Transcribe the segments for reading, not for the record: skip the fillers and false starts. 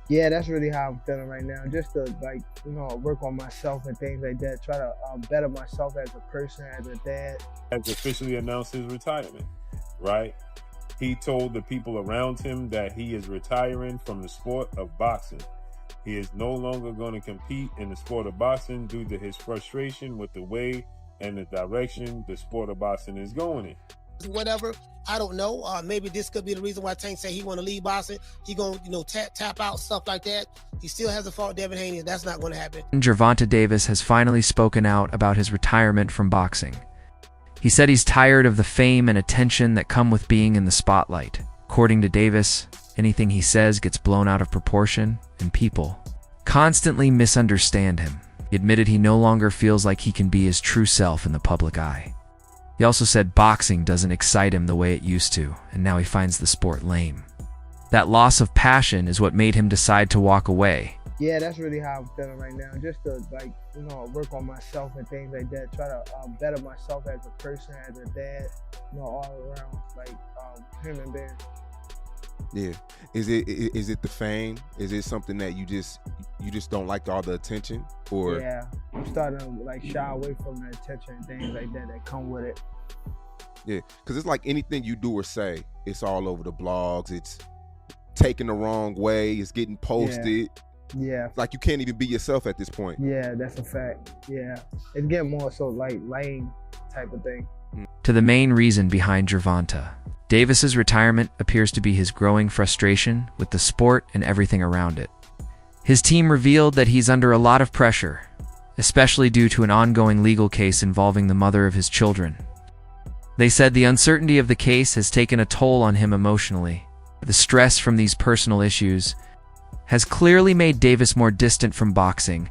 Yeah, that's really how I'm feeling right now. Just to work on myself and things like that. Try to better myself as a person, as a dad. Has officially announced his retirement, right? He told the people around him that he is retiring from the sport of boxing. He is no longer going to compete in the sport of boxing due to his frustration with the way and the direction the sport of boxing is going in. Whatever, I don't know. Maybe this could be the reason why Tank say he want to leave boxing. He gonna, tap out, stuff like that. He still hasn't fought Devin Haney. That's not going to happen. Gervonta Davis has finally spoken out about his retirement from boxing. He said he's tired of the fame and attention that come with being in the spotlight. According to Davis, anything he says gets blown out of proportion, and people constantly misunderstand him. He admitted he no longer feels like he can be his true self in the public eye. He also said boxing doesn't excite him the way it used to, and now he finds the sport lame. That loss of passion is what made him decide to walk away. Yeah, that's really how I'm feeling right now. Just to work on myself and things like that. Try to better myself as a person, as a dad, all around, human being. Yeah. Is it the fame? Is it something that you just don't like all the attention? Or yeah, I'm starting to shy away from the attention and things like that come with it. Yeah, because it's like anything you do or say, it's all over the blogs. It's taken the wrong way. It's getting posted. Yeah. Like you can't even be yourself at this point. Yeah, that's a fact. Yeah, it's getting more so lame type of thing. To the main reason behind Gervonta, Davis's retirement appears to be his growing frustration with the sport and everything around it. His team revealed that he's under a lot of pressure, especially due to an ongoing legal case involving the mother of his children. They said the uncertainty of the case has taken a toll on him emotionally. The stress from these personal issues has clearly made Davis more distant from boxing,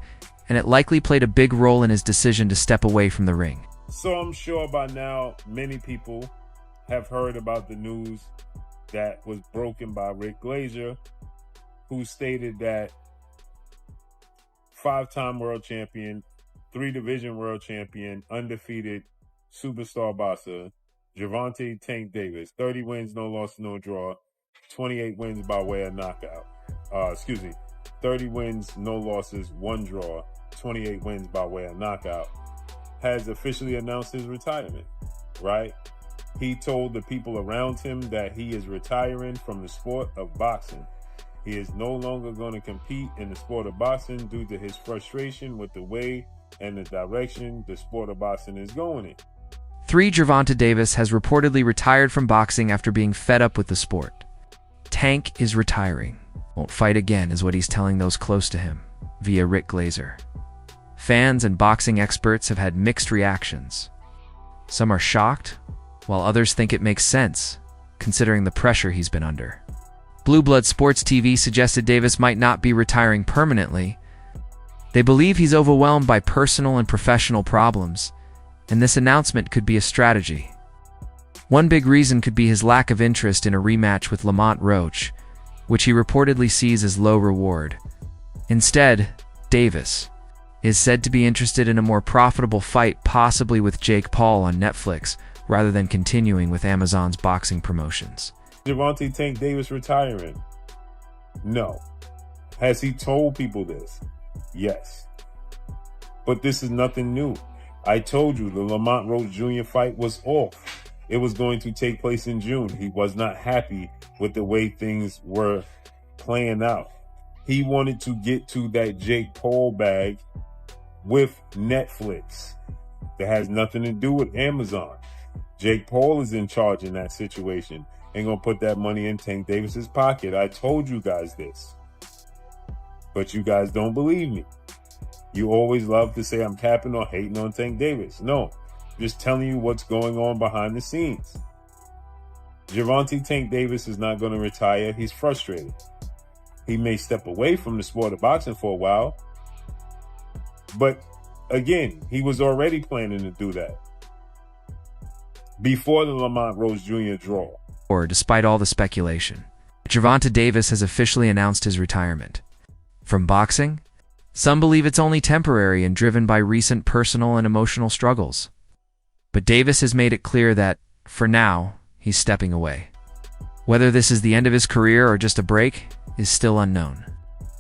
and it likely played a big role in his decision to step away from the ring. So I'm sure by now many people have heard about the news that was broken by Rick Glazer, who stated that five-time world champion, three-division world champion, undefeated superstar boxer, Gervonta "Tank" Davis, 30 wins, no loss, no draw, 28 wins by way of knockout. 30 wins, no losses, 1 draw, 28 wins by way of knockout, has officially announced his retirement, right? He told the people around him that he is retiring from the sport of boxing. He is no longer going to compete in the sport of boxing due to his frustration with the way and the direction the sport of boxing is going in. Gervonta Davis has reportedly retired from boxing after being fed up with the sport. Tank is retiring. Won't fight again is what he's telling those close to him, via Rick Glazer. Fans and boxing experts have had mixed reactions. Some are shocked, while others think it makes sense, considering the pressure he's been under. Blue Blood Sports TV suggested Davis might not be retiring permanently. They believe he's overwhelmed by personal and professional problems, and this announcement could be a strategy. One big reason could be his lack of interest in a rematch with Lamont Roach, which he reportedly sees as low reward. Instead, Davis is said to be interested in a more profitable fight, possibly with Jake Paul on Netflix, rather than continuing with Amazon's boxing promotions. Gervonta "Tank" Davis retiring? No. Has he told people this? Yes. But this is nothing new. I told you the Lamont Roach Jr. fight was off. It was going to take place in June. He was not happy with the way things were playing out. He wanted to get to that Jake Paul bag with Netflix. That has nothing to do with Amazon. Jake Paul is in charge in that situation. Ain't gonna put that money in Tank Davis's pocket. I told you guys this. But you guys don't believe me. You always love to say I'm capping or hating on Tank Davis. No, just telling you what's going on behind the scenes. Gervonta "Tank" Davis is not going to retire. He's frustrated. He may step away from the sport of boxing for a while. But again, he was already planning to do that before the Lamont Roach Jr. draw. Despite all the speculation, Gervonta Davis has officially announced his retirement. From boxing, some believe it's only temporary and driven by recent personal and emotional struggles. But Davis has made it clear that, for now, he's stepping away. Whether this is the end of his career or just a break is still unknown.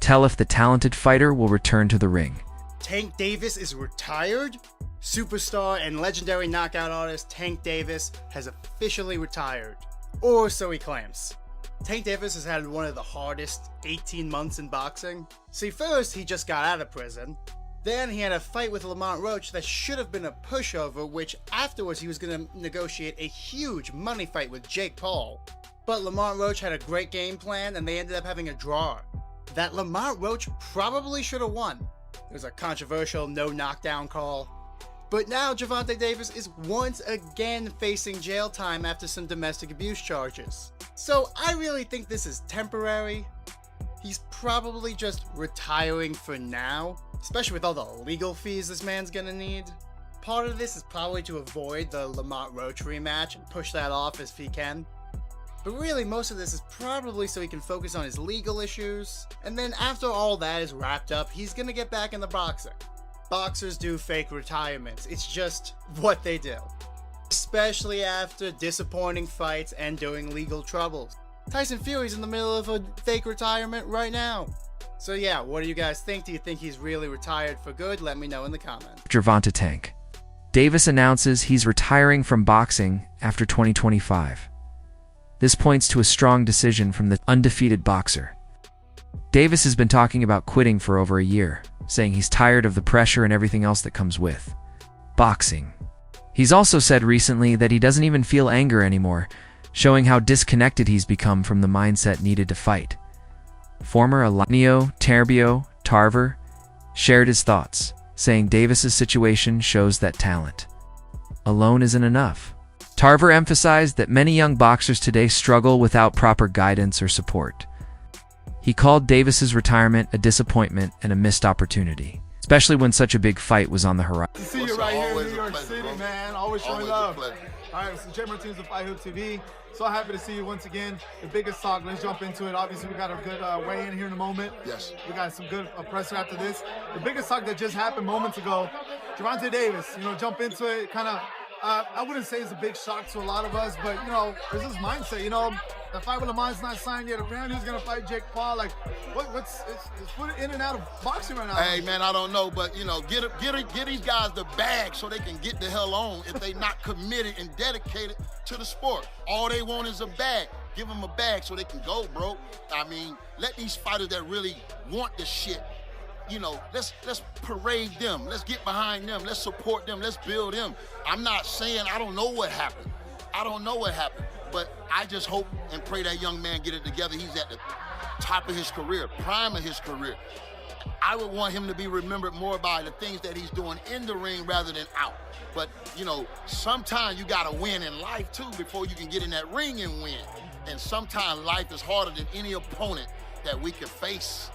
tell if the talented fighter will return to the ring. Tank Davis is retired? Superstar and legendary knockout artist Tank Davis has officially retired. Or so he claims. Tank Davis has had one of the hardest 18 months in boxing. See, first he just got out of prison. Then he had a fight with Lamont Roach that should have been a pushover, which afterwards he was going to negotiate a huge money fight with Jake Paul. But Lamont Roach had a great game plan and they ended up having a draw. That Lamont Roach probably should have won. It was a controversial no knockdown call. But now Gervonta Davis is once again facing jail time after some domestic abuse charges. So I really think this is temporary. He's probably just retiring for now, especially with all the legal fees this man's gonna need. Part of this is probably to avoid the Lamont Roach rematch and push that off if he can. But really, most of this is probably so he can focus on his legal issues. And then after all that is wrapped up, he's gonna get back into boxing. Boxers do fake retirements. It's just what they do. Especially after disappointing fights and during legal troubles. Tyson Fury's in the middle of a fake retirement right now. So yeah, what do you guys think? Do you think he's really retired for good? Let me know in the comments. Gervonta Tank Davis announces he's retiring from boxing after 2025. This points to a strong decision from the undefeated boxer. Davis has been talking about quitting for over a year, saying he's tired of the pressure and everything else that comes with boxing. He's also said recently that he doesn't even feel anger anymore, showing how disconnected he's become from the mindset needed to fight. Former Alanio Terbio Tarver shared his thoughts, saying Davis's situation shows that talent alone isn't enough. Tarver emphasized that many young boxers today struggle without proper guidance or support. He called Davis's retirement a disappointment and a missed opportunity, especially when such a big fight was on the horizon. To see you right here in New York City, man. Always showing love. All right, this is Jay Martinez of Fight Hoop TV. So happy to see you once again. The biggest talk, let's jump into it. Obviously, we got a good weigh-in here in a moment. Yes. We got some good presser after this. The biggest talk that just happened moments ago, Gervonta Davis, jump into it, kind of, I wouldn't say it's a big shock to a lot of us, but, there's this mindset, the fight with Lamont's not signed yet. Apparently he's going to fight Jake Paul. Like, it's put in and out of boxing right now. Hey, man, I don't know, but, get these guys the bag so they can get the hell on if they not committed and dedicated to the sport. All they want is a bag. Give them a bag so they can go, bro. I mean, let these fighters that really want the shit, let's parade them. Let's get behind them. Let's support them. Let's build them. I'm not saying I don't know what happened. But I just hope and pray that young man get it together. He's at the top of his career, prime of his career. I would want him to be remembered more by the things that he's doing in the ring rather than out. But, sometimes you got to win in life, too, before you can get in that ring and win. And sometimes life is harder than any opponent that we could face.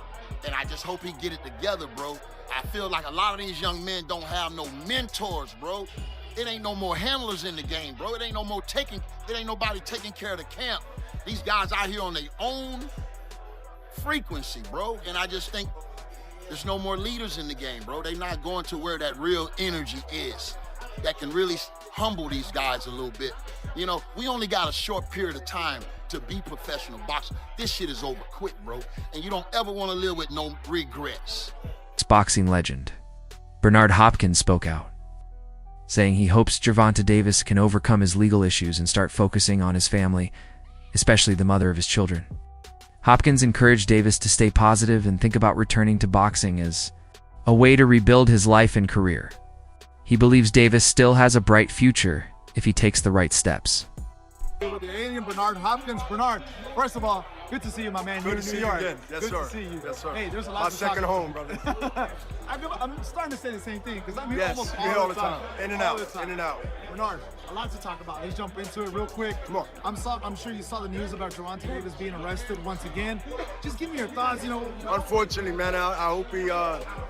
And I just hope he get it together, bro. I feel like a lot of these young men don't have no mentors, bro. It ain't no more handlers in the game, bro. It ain't nobody taking care of the camp. These guys out here on their own frequency, bro. And I just think there's no more leaders in the game, bro. They not going to where that real energy is that can really humble these guys a little bit. We only got a short period of time to be professional boxers. This shit is over quick, bro. And you don't ever want to live with no regrets. Boxing legend Bernard Hopkins spoke out, saying he hopes Gervonta Davis can overcome his legal issues and start focusing on his family, especially the mother of his children. Hopkins encouraged Davis to stay positive and think about returning to boxing as a way to rebuild his life and career. He believes Davis still has a bright future if he takes the right steps. With the alien Bernard Hopkins. Bernard, first of all, good to see you, my man. Good to see you again. Yes, good sir. to see you. Yes, sir. Hey, there's a lot My to talk second about. home, brother. I'm starting to say the same thing because I'm here Yes, almost you're here all the time. In and All out, the time. in and out. Bernard, a lot to talk about. Let's jump into it real quick. Come on. I'm sure you saw the news about Gervonta Davis being arrested once again. Just give me your thoughts. Unfortunately, man, I hope he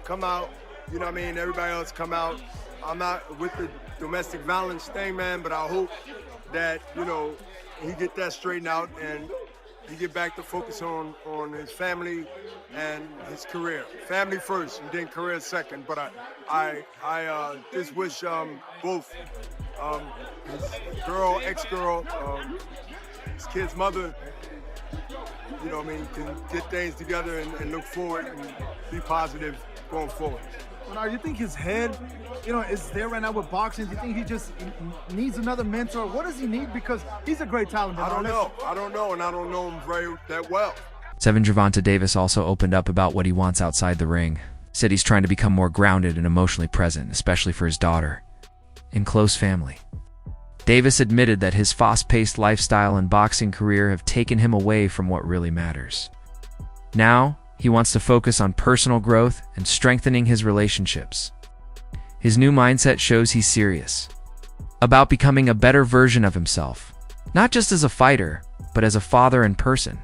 come out. Everybody else come out. I'm not with the domestic violence thing, man, but I hope that, he get that straightened out and he get back to focus on his family and his career. Family first and then career second. But I just wish both his ex-girl, his kid's mother, you know what I mean, can get things together and look forward and be positive going forward. Bernard, you think his head, you know, is there right now with boxing? Do you think he just needs another mentor? What does he need? Because he's a great talent. I don't know, and I don't know him that well. Gervonta Davis also opened up about what he wants outside the ring. Said he's trying to become more grounded and emotionally present, especially for his daughter and close family. Davis admitted that his fast-paced lifestyle and boxing career have taken him away from what really matters. Now, he wants to focus on personal growth and strengthening his relationships. His new mindset shows he's serious about becoming a better version of himself, not just as a fighter, but as a father and person.